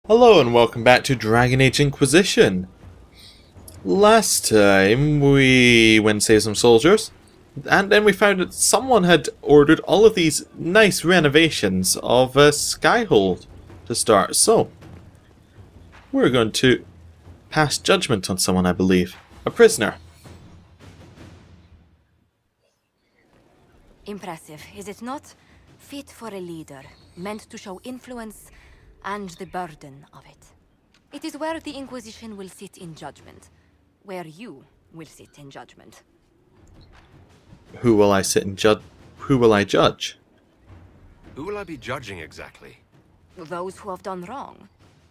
Hello and welcome back to Dragon Age Inquisition. Last time we went and saved some soldiers, and then we found that someone had ordered all of these nice renovations of Skyhold to start. So, we're going to pass judgment on someone, I believe. A prisoner. Impressive, is it not? Fit for a leader, meant to show influence and the burden of it. It is where the Inquisition will sit in judgment. Where you will sit in judgment. Who will I sit and judge? Who will I judge? Who will I be judging exactly? Those who have done wrong.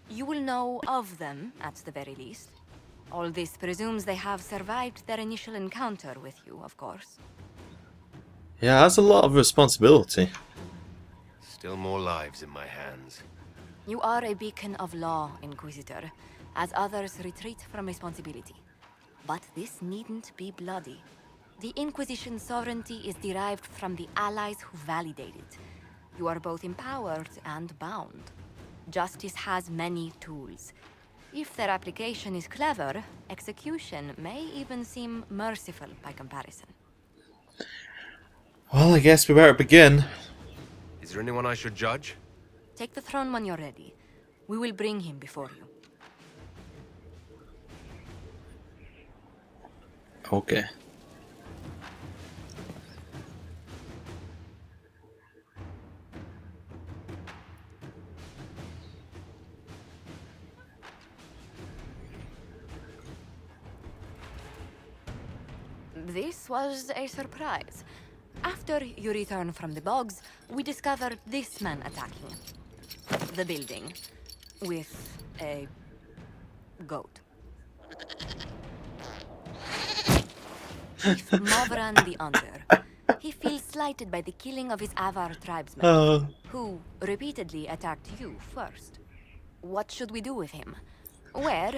You will know of them, at the very least. All this presumes they have survived their initial encounter with you, of course. Yeah, that's a lot of responsibility. Still more lives in my hands. You are a beacon of law, Inquisitor, as others retreat from responsibility. But this needn't be bloody. The Inquisition's sovereignty is derived from the allies who validate it. You are both empowered and bound. Justice has many tools. If their application is clever, execution may even seem merciful by comparison. Well, I guess we better begin. Is there anyone I should judge? Take the throne when you're ready. We will bring him before you. Okay. This was a surprise. After you return from the bogs, we discovered this man attacking the building with a goat. Chief Mavran the Under. He feels slighted by the killing of his Avar tribesmen, who repeatedly attacked you first. What should we do with him? Where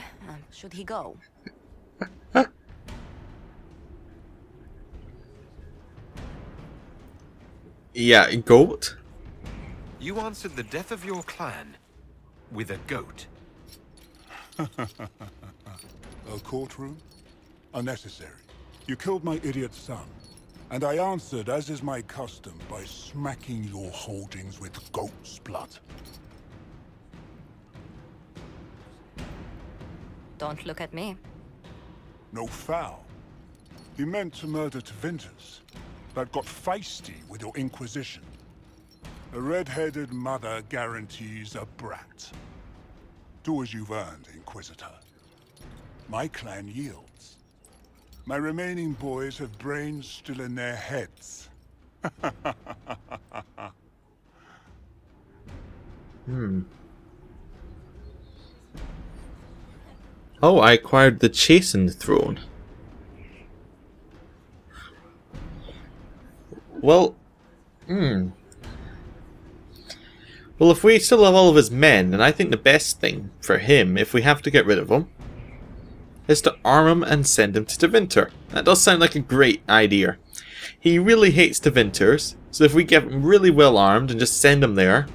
should he go? Yeah, goat? You answered the death of your clan with a goat. A courtroom? Unnecessary. You killed my idiot son, and I answered, as is my custom, by smacking your holdings with goat's blood. Don't look at me. No foul. You meant to murder Tevinters, but got feisty with your Inquisition. A red-headed mother guarantees a brat. Do as you've earned, Inquisitor. My clan yields. My remaining boys have brains still in their heads. Oh, I acquired the Chastened Throne. Well, Well, if we still have all of his men, then I think the best thing for him, if we have to get rid of him, is to arm him and send him to Tevinter. That does sound like a great idea. He really hates Tevinters, so if we get him really well armed and just send him there,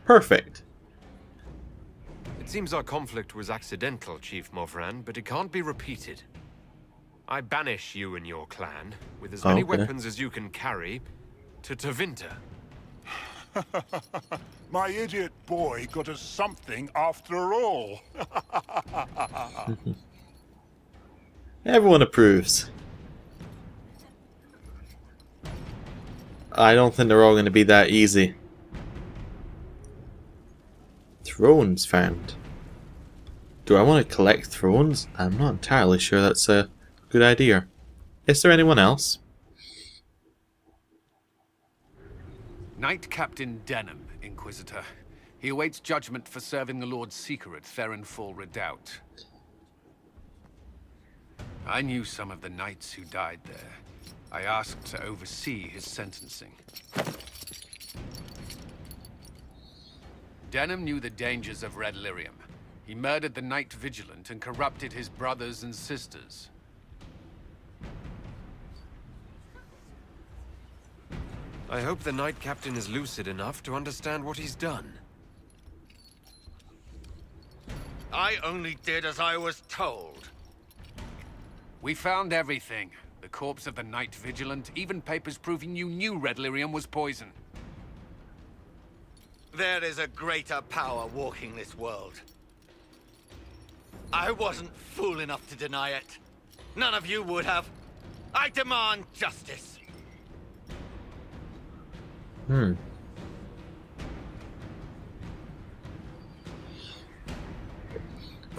perfect. It seems our conflict was accidental, Chief Mavran, but it can't be repeated. I banish you and your clan, with as many weapons as you can carry, to Tevinter. My idiot boy got us something after all. Everyone approves. I don't think they're all going to be that easy. Thrones found. Do I want to collect thrones? I'm not entirely sure that's a good idea. Is there anyone else? Knight Captain Denham, Inquisitor. He awaits judgment for serving the Lord Seeker at Farronfall Redoubt. I knew some of the knights who died there. I asked to oversee his sentencing. Denham knew the dangers of Red Lyrium. He murdered the Knight Vigilant and corrupted his brothers and sisters. I hope the Knight Captain is lucid enough to understand what he's done. I only did as I was told. We found everything. The corpse of the Night Vigilant, even papers proving you knew red lyrium was poison. There is a greater power walking this world. I wasn't fool enough to deny it. None of you would have. I demand justice.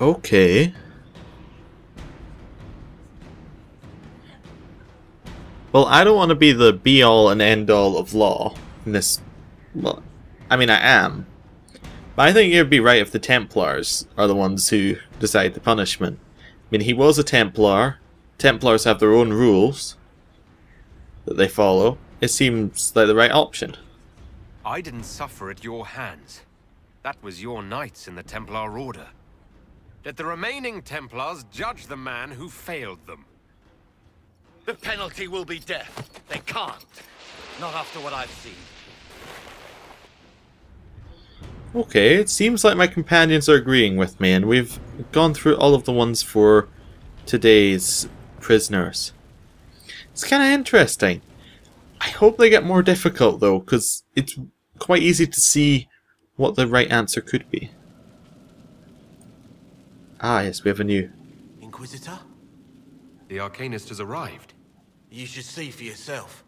Okay. Well, I don't want to be the be-all and end-all of law in this. Well, I mean, I am. But I think it would be right if the Templars are the ones who decide the punishment. I mean, he was a Templar. Templars have their own rules that they follow. It seems like the right option. I didn't suffer at your hands. That was your knights in the Templar Order. Let the remaining Templars judge the man who failed them. The penalty will be death. They can't. Not after what I've seen. Okay, it seems like my companions are agreeing with me, and we've gone through all of the ones for today's prisoners. It's kind of interesting. I hope they get more difficult, though, because it's quite easy to see what the right answer could be. Ah, yes, we have a new... Inquisitor? The Arcanist has arrived. You should see for yourself.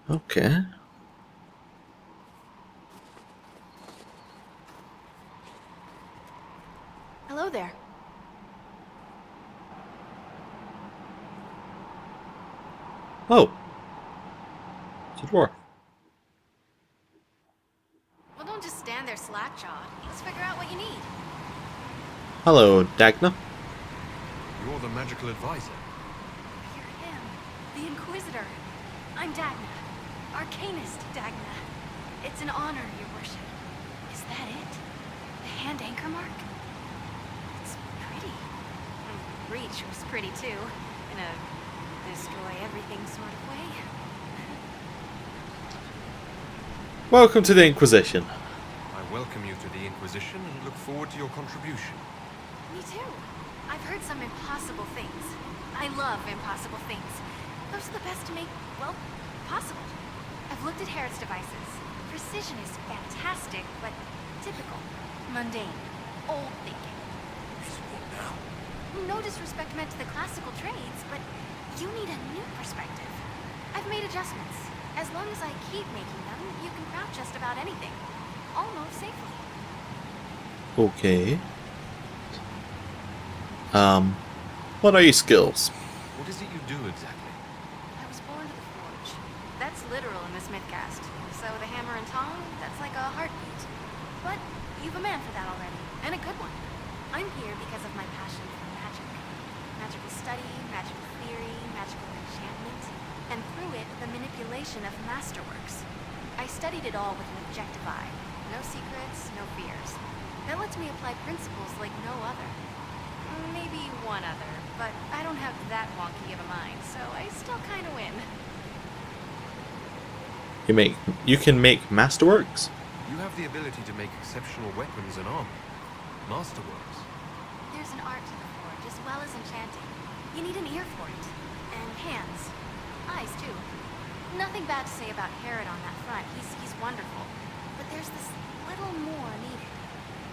Okay. Hello there. Oh. It's a dwarf. Well, don't just stand there slack-jawed. Let's figure out what you need. Hello, Dagna. You're the magical advisor. You're him, the Inquisitor. I'm Dagna. Arcanist Dagna. It's an honor, your worship. Is that it? The hand anchor mark? It's pretty. And Reach was pretty too. In a destroy everything sort of way. Welcome to the Inquisition. I welcome you to the Inquisition and look forward to your contribution. Me too. I've heard some impossible things. I love impossible things. Those are the best to make, well, possible. I've looked at Herod's devices. Precision is fantastic, but typical. Mundane. Old thinking. Now. No disrespect meant to the classical trades, but you need a new perspective. I've made adjustments. As long as I keep making them, you can craft just about anything. Almost safely. Okay. What are your skills? What is it you do exactly? I was born to the forge. That's literal in the Smithcast. So the hammer and tong, that's like a heartbeat. But you've a man for that already, and a good one. I'm here because of my passion for magic. Magical study, magical theory, magical enchantment, and through it, the manipulation of masterworks. I studied it all with an objective eye. No secrets, no fears. That lets me apply principles like no other. Maybe one other, but I don't have that wonky of a mind, so I still kind of win. You can make masterworks? You have the ability to make exceptional weapons and armor. Masterworks. There's an art to the forge, as well as enchanting. You need an ear for it. And hands. Eyes, too. Nothing bad to say about Herod on that front. He's wonderful. But there's this little more needed.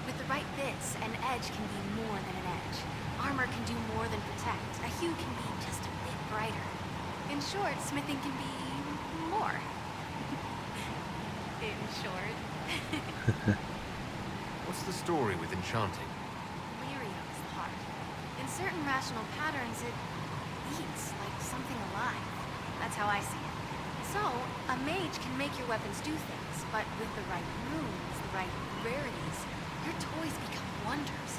With the right bits, an edge can be more than an edge. Armor can do more than protect. A hue can be just a bit brighter. In short, smithing can be more. In short. What's the story with enchanting? Lyrium's the heart. In certain rational patterns, it eats like something alive. That's how I see it. So, a mage can make your weapons do things, but with the right runes, the right rarities, your toys become wonders.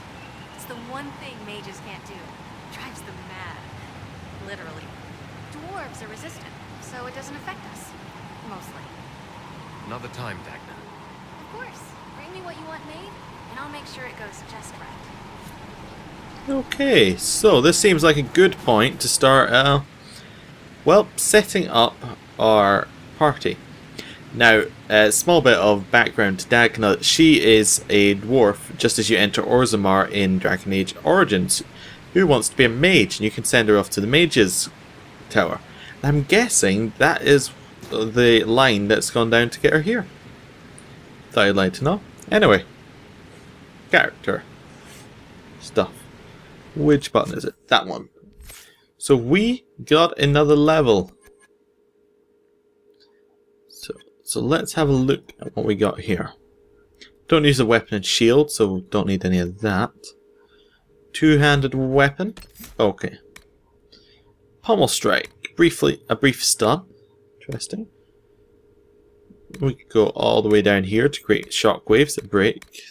It's It's the one thing mages can't do. Drives them mad. Literally. Dwarves are resistant, so it doesn't affect us. Mostly. Another time, Dagna. Of course. Bring me what you want made, and I'll make sure it goes just right. Okay, so this seems like a good point to start, well, setting up our party. Now, a small bit of background to Dagna. She is a dwarf, just as you enter Orzammar in Dragon Age Origins, who wants to be a mage, and you can send her off to the mage's tower. I'm guessing that is the line that's gone down to get her here. Thought I'd like to know. Anyway, character stuff. Which button is it? That one. So we got another level. So let's have a look at what we got here. Don't use a weapon and shield, so don't need any of that. Two-handed weapon. Okay. Pommel strike. A brief stun. Interesting. We could go all the way down here to create shockwaves that break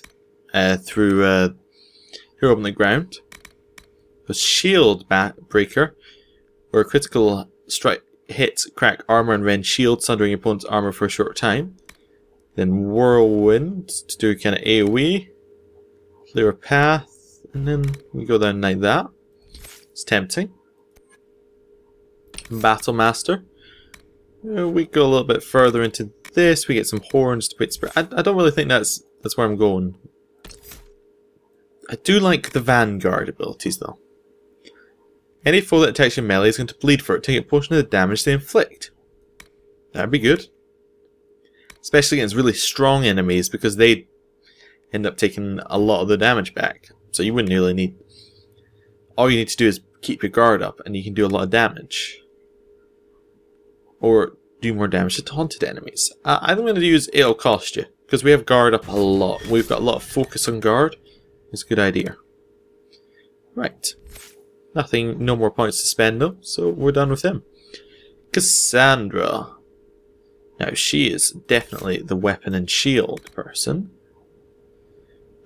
through on the ground. A shield breaker, where a critical strike hits crack armor and rend shield, sundering your opponent's armor for a short time. Then whirlwind to do kind of AoE, clear a path, and then we go down like that. It's tempting. Battle master. We go a little bit further into this. We get some horns to put. I don't really think that's where I'm going. I do like the Vanguard abilities though. Any foe that attacks your melee is going to bleed for it, taking a portion of the damage they inflict. That'd be good. Especially against really strong enemies, because they end up taking a lot of the damage back. So you wouldn't really need... All you need to do is keep your guard up, and you can do a lot of damage. Or do more damage to taunted enemies. I'm going to use It'll Cost You, because we have guard up a lot. We've got a lot of focus on guard. It's a good idea. Right. No more points to spend though, so we're done with him. Cassandra. Now she is definitely the weapon and shield person.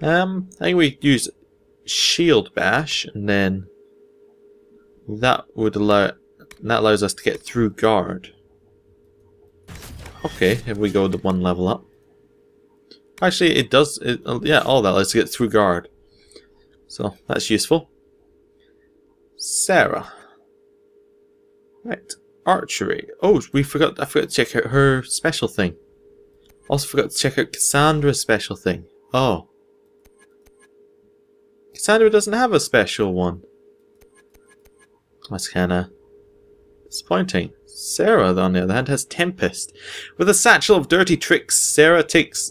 I think we use shield bash, and then that allows us to get through guard. Okay, if we go the one level up. Actually, it does. Yeah, all that lets us get through guard. So that's useful. Sarah. Right. Archery. Oh, I forgot to check out her special thing. Also forgot to check out Cassandra's special thing. Oh. Cassandra doesn't have a special one. That's kinda disappointing. Sarah, on the other hand, has Tempest. With a satchel of dirty tricks, Sarah takes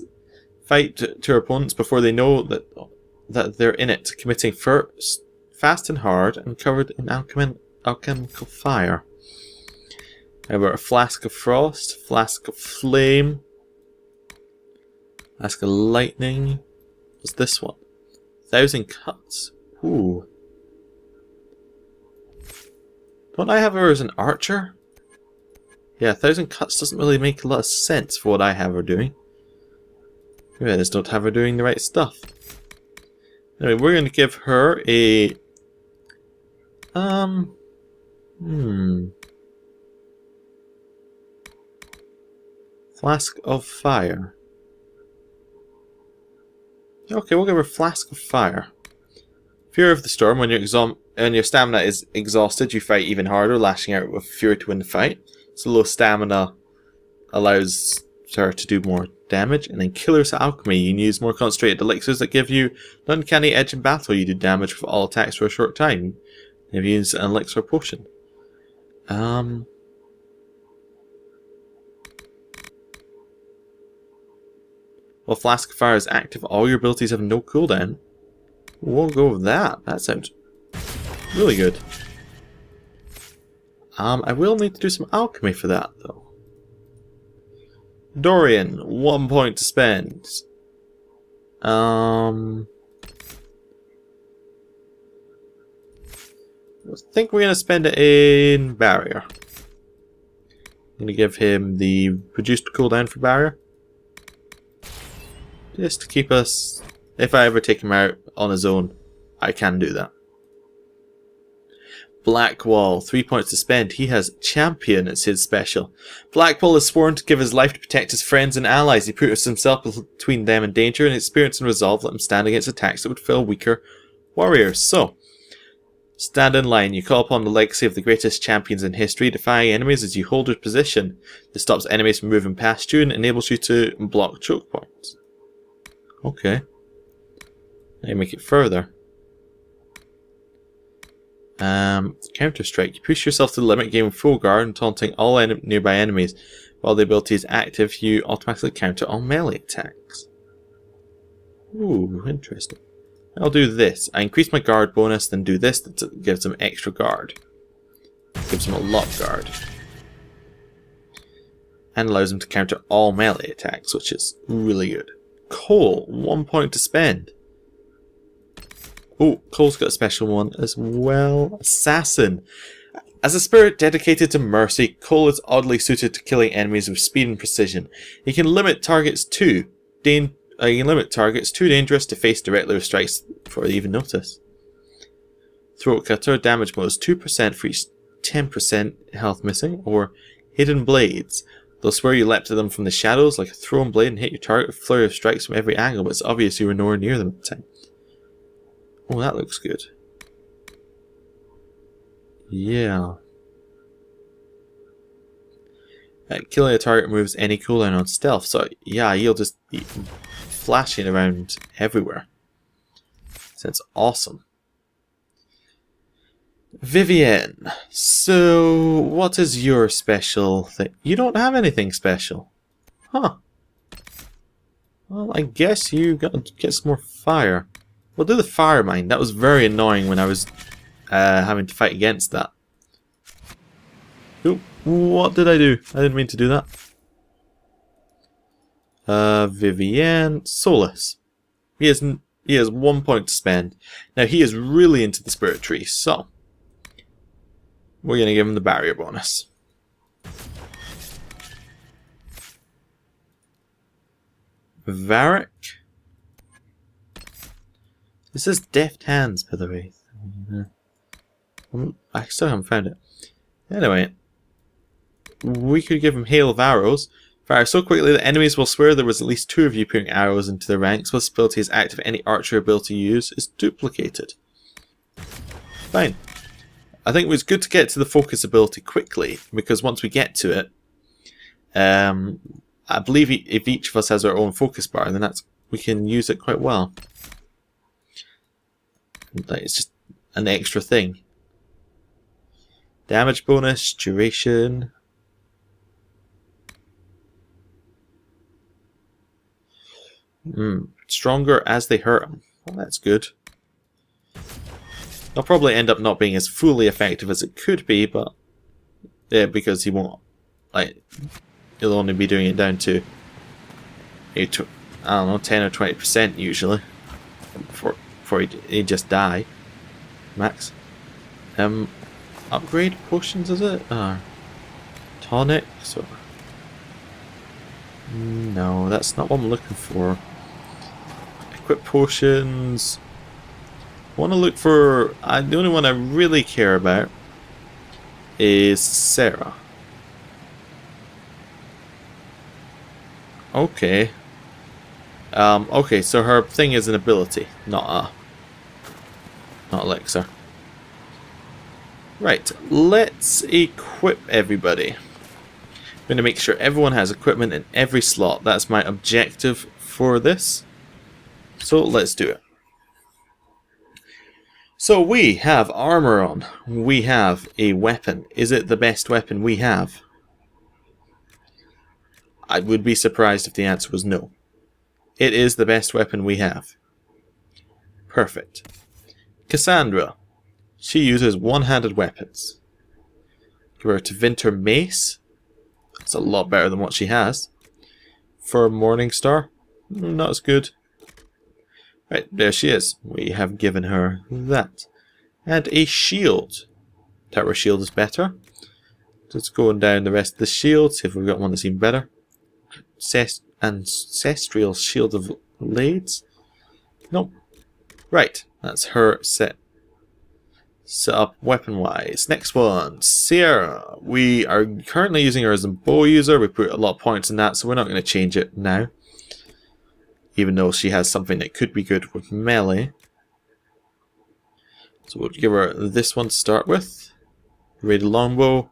fight to her opponents before they know that they're in it, committing first fast and hard, and covered in alchemical fire. However, a flask of frost, flask of flame, flask of lightning. What's this one? 1,000 cuts. Ooh. Don't I have her as an archer? Yeah, 1,000 cuts doesn't really make a lot of sense for what I have her doing. Maybe I just don't have her doing the right stuff. Anyway, we're going to give her a... Flask of Fire. Okay, we'll give her Flask of Fire. Fury of the Storm. When your stamina is exhausted, you fight even harder, lashing out with fury to win the fight. So low stamina allows her to do more damage. And then Killer's Alchemy. You can use more concentrated elixirs that give you an uncanny edge in battle. You do damage with all attacks for a short time. If you use an elixir potion. Well, Flask of Fire is active. All your abilities have no cooldown. We'll go with that. That sounds really good. I will need to do some alchemy for that, though. Dorian, 1 point to spend. I think we're going to spend it in Barrier. I'm going to give him the reduced cooldown for Barrier. Just to keep us, if I ever take him out on his own, I can do that. Blackwall, 3 points to spend. He has Champion as his special. Blackwall is sworn to give his life to protect his friends and allies. He puts himself between them and danger, and experience and resolve let him stand against attacks that would fail weaker warriors. So, stand in line. You call upon the legacy of the greatest champions in history, defying enemies as you hold your position. This stops enemies from moving past you and enables you to block choke points. Okay. Now you make it further. Counter Strike. You push yourself to the limit, gaining full guard and taunting all nearby enemies. While the ability is active, you automatically counter all melee attacks. Ooh, interesting. I'll do this. I increase my guard bonus, then do this that gives them extra guard. Gives them a lot of guard. And allows them to counter all melee attacks, which is really good. Cole, 1 point to spend. Oh, Cole's got a special one as well. Assassin. As a spirit dedicated to mercy, Cole is oddly suited to killing enemies with speed and precision. He can limit targets too dangerous to face directly with strikes before they even notice. Throat Cutter, damage bonus 2% for each 10% health missing, or Hidden Blades. They'll swear you leapt at them from the shadows like a thrown blade and hit your target with a flurry of strikes from every angle, but it's obvious you were nowhere near them at the time. Oh, that looks good. Yeah. Killing a target removes any cooldown on stealth, so yeah, you'll just be flashing around everywhere. So it's awesome. Vivienne. So, what is your special thing? You don't have anything special. Huh. Well, I guess you got to get some more fire. We'll do the fire mine. That was very annoying when I was having to fight against that. Oop, what did I do? I didn't mean to do that. Vivienne. Solus. He has 1 point to spend. Now he is really into the spirit tree, so we're going to give him the barrier bonus. Varric. This is Deft Hands, by the way. I still haven't found it. Anyway, we could give him Hail of Arrows. Fire so quickly that enemies will swear there was at least 2 of you putting arrows into their ranks. This ability is active. Any archer ability you use is duplicated. Fine. I think it was good to get to the focus ability quickly, because once we get to it, I believe if each of us has our own focus bar, then we can use it quite well. It's just an extra thing. Damage bonus, duration. Stronger as they hurt him. Well, that's good. It'll probably end up not being as fully effective as it could be, but yeah, because he won't, he'll only be doing it down to I don't know, 10 or 20% usually before he just die. Max. Upgrade potions, is it? Tonics? Or... No, that's not what I'm looking for. Equip potions. I want to look for... the only one I really care about is Sarah. Okay. Okay, so her thing is an ability, not elixir. Right, let's equip everybody. I'm going to make sure everyone has equipment in every slot. That's my objective for this. So let's do it. So we have armor on. We have a weapon. Is it the best weapon we have? I would be surprised if the answer was no. It is the best weapon we have. Perfect. Cassandra. She uses one-handed weapons. Give her to Vinter Mace. That's a lot better than what she has. For Morningstar, not as good. Right, there she is. We have given her that. And a shield. Tower shield is better. Just going down the rest of the shields, see if we've got one that's even better. Ancestral Shield of Blades. Nope. Right. That's her set up weapon-wise. Next one, Sierra. We are currently using her as a bow user. We put a lot of points in that, so we're not going to change it now. Even though she has something that could be good with melee. So we'll give her this one to start with. Rated longbow.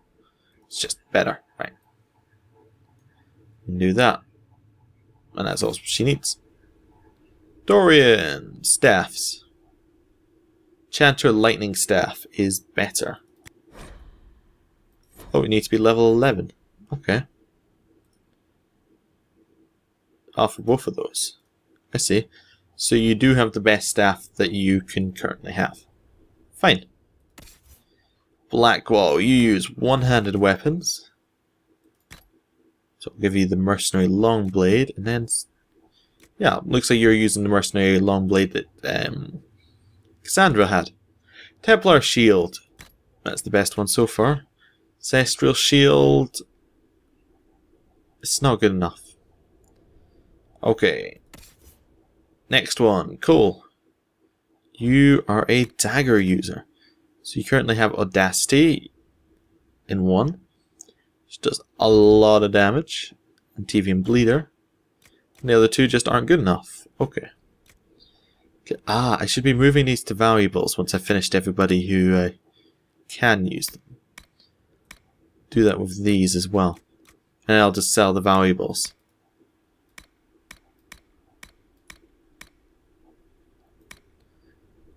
It's just better, right? And do that. And that's all she needs. Dorian. Staffs. Chanter Lightning Staff is better. Oh, we need to be level 11. Okay. For both of those. I see. So you do have the best staff that you can currently have. Fine. Blackwall, you use one-handed weapons. So I'll give you the Mercenary Longblade, and then... yeah, looks like you're using the Mercenary Longblade that Cassandra had. Templar Shield. That's the best one so far. Ancestral Shield. It's not good enough. Okay. Next one. Cool. You are a dagger user. So you currently have Audacity in one. Which does a lot of damage. And TV and Bleeder. And the other two just aren't good enough. Okay. I should be moving these to valuables once I've finished everybody who can use them. Do that with these as well. And I'll just sell the valuables.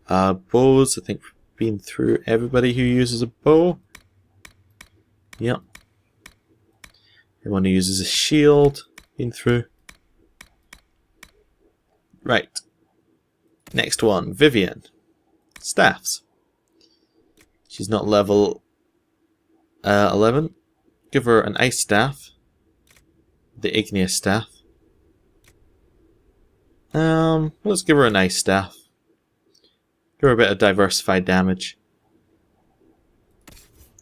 Bows, I think we've been through everybody who uses a bow. Yep. Everyone who uses a shield, been through. Right. Next one, Vivian. Staffs. She's not level 11. Give her an ice staff. The igneous staff. Let's give her an ice staff. Give her a bit of diversified damage.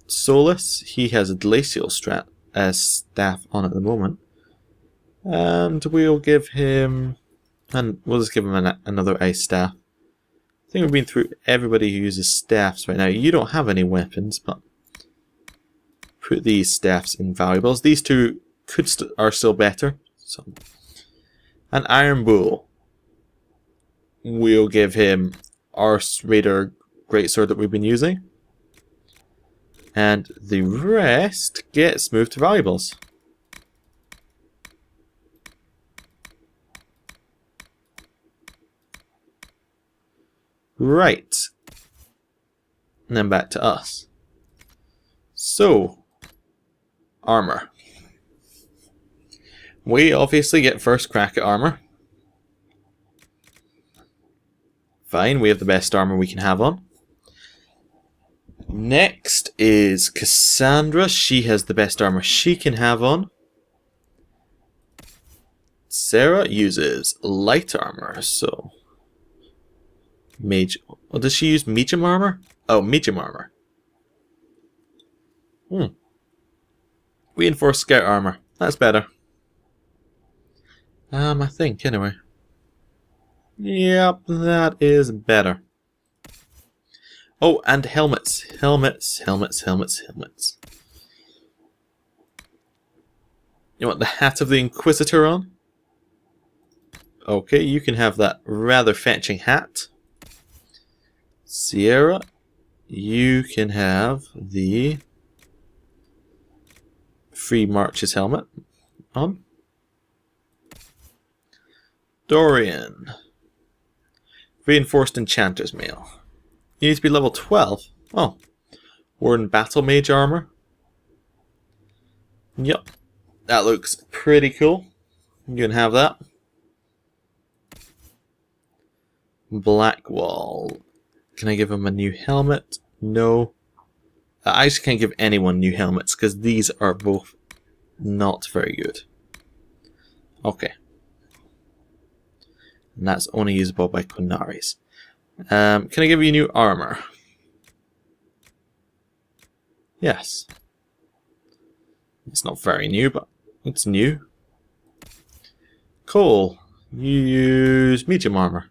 Solus, he has a glacial staff on at the moment. And we'll give him... and we'll just give him another ice staff. I think we've been through everybody who uses staffs right now. You don't have any weapons, but put these staffs in valuables. These two are still better. So, an Iron Bull. We'll give him our Raider Greatsword that we've been using. And the rest gets moved to valuables. Right. And then back to us. So, armor. We obviously get first crack at armor. Fine, we have the best armor we can have on. Next is Cassandra. She has the best armor she can have on. Sarah uses light armor, so... Mage... oh, does she use medium armor? Oh, medium armor. Reinforced scout armor. That's better. I think, anyway. Yep, that is better. Oh, and helmets. Helmets. You want the hat of the Inquisitor on? Okay, you can have that rather fetching hat. Sierra, you can have the Free Marches helmet on. Dorian, Reinforced Enchanter's Mail. You need to be level 12. Oh. Warden Battle Mage armor. Yep. That looks pretty cool. You can have that. Blackwall. Can I give him a new helmet? No. I just can't give anyone new helmets because these are both not very good. Okay. And that's only usable by Quinaris. Can I give you new armor? Yes. It's not very new, but it's new. Cool. You use medium armor.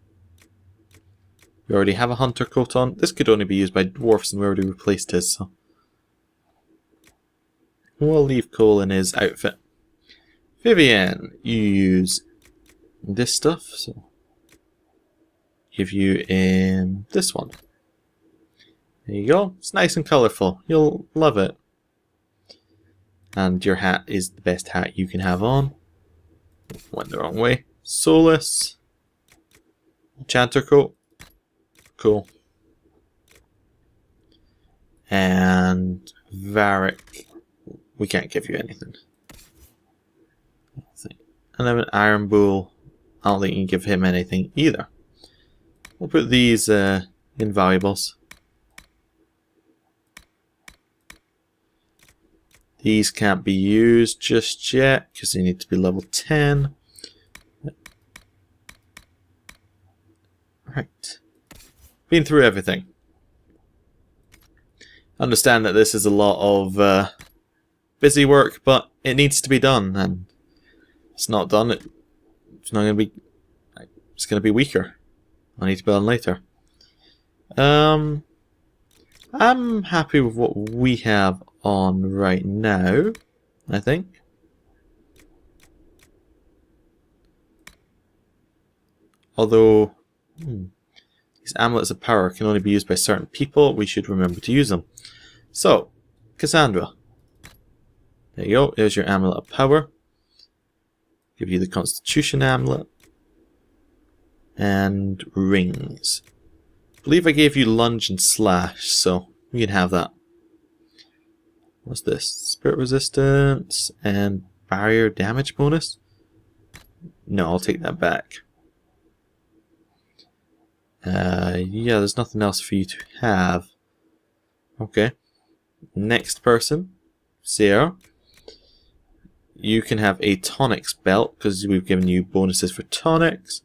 You already have a hunter coat on. This could only be used by dwarfs, and we already replaced his, so we'll leave Cole in his outfit. Vivian, you use this stuff, so give you this one. There you go. It's nice and colourful. You'll love it. And your hat is the best hat you can have on. Went the wrong way. Solus. Enchanter coat. Cool. And Varric. We can't give you anything. And then an Iron Bull. I don't think you can give him anything either. We'll put these in valuables. These can't be used just yet because they need to be level 10. Right. Been through everything. Understand that this is a lot of busy work, but it needs to be done, and it's not done. It's not going to be. It's going to be weaker. I need to build on later. I'm happy with what we have on right now, I think. Although these amulets of power can only be used by certain people, we should remember to use them. So, Cassandra. There you go, there's your amulet of power. Give you the Constitution amulet. And rings. I believe I gave you lunge and slash, so you can have that. What's this? Spirit resistance and barrier damage bonus? No, I'll take that back. Yeah, there's nothing else for you to have. Okay. Next person, Sarah. You can have a tonics belt because we've given you bonuses for tonics,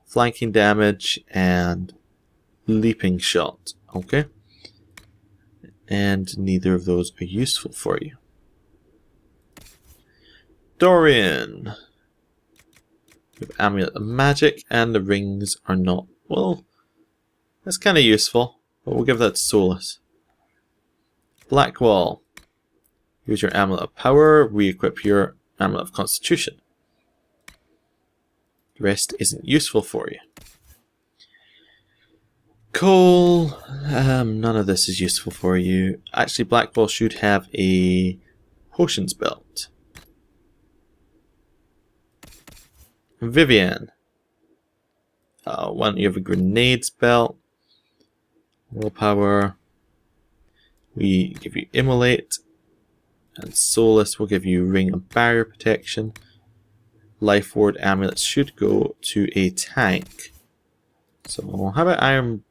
flanking damage, and leaping shot. Okay. And neither of those are useful for you. Dorian. We have Amulet of Magic, and the rings are not. Well, that's kind of useful, but we'll give that to Solus. Blackwall. Use your Amulet of Power, re-equip your Amulet of Constitution. The rest isn't useful for you. Cole, none of this is useful for you. Actually, Blackwall should have a potions belt. Vivian. Why don't you have a grenades belt? Willpower. We give you Immolate. And Solus will give you Ring of Barrier Protection. Life Ward amulets should go to a tank. So how about Iron?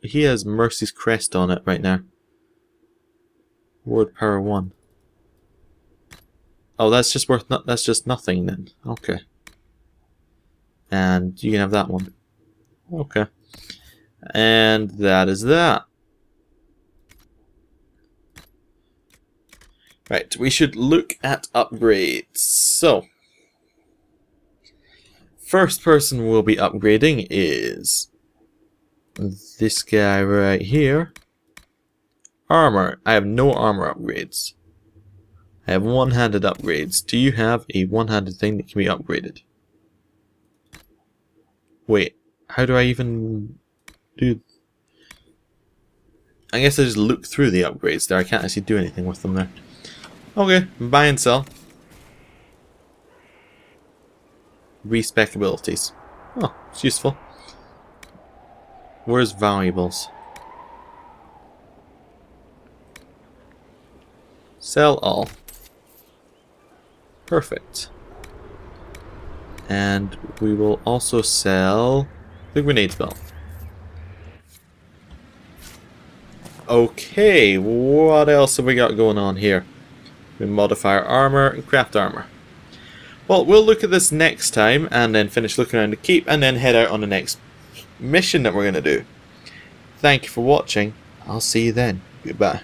He has Mercy's Crest on it right now. Ward Power 1. Oh, that's just worth that's just nothing then. Okay. And you can have that one. Okay. And that is that. Right, we should look at upgrades. So, first person we'll be upgrading is this guy right here. Armor. I have no armor upgrades. I have one-handed upgrades. Do you have a one-handed thing that can be upgraded? Wait, how do I even do... I guess I just look through the upgrades there. I can't actually do anything with them there. Okay, buy and sell. Respec abilities. Oh, it's useful. Where's valuables? Sell all. Perfect. And we will also sell the grenades belt. Okay, what else have we got going on here? We modify our armor and craft armor. Well, we'll look at this next time and then finish looking around the keep and then head out on the next mission that we're going to do. Thank you for watching. I'll see you then. Goodbye.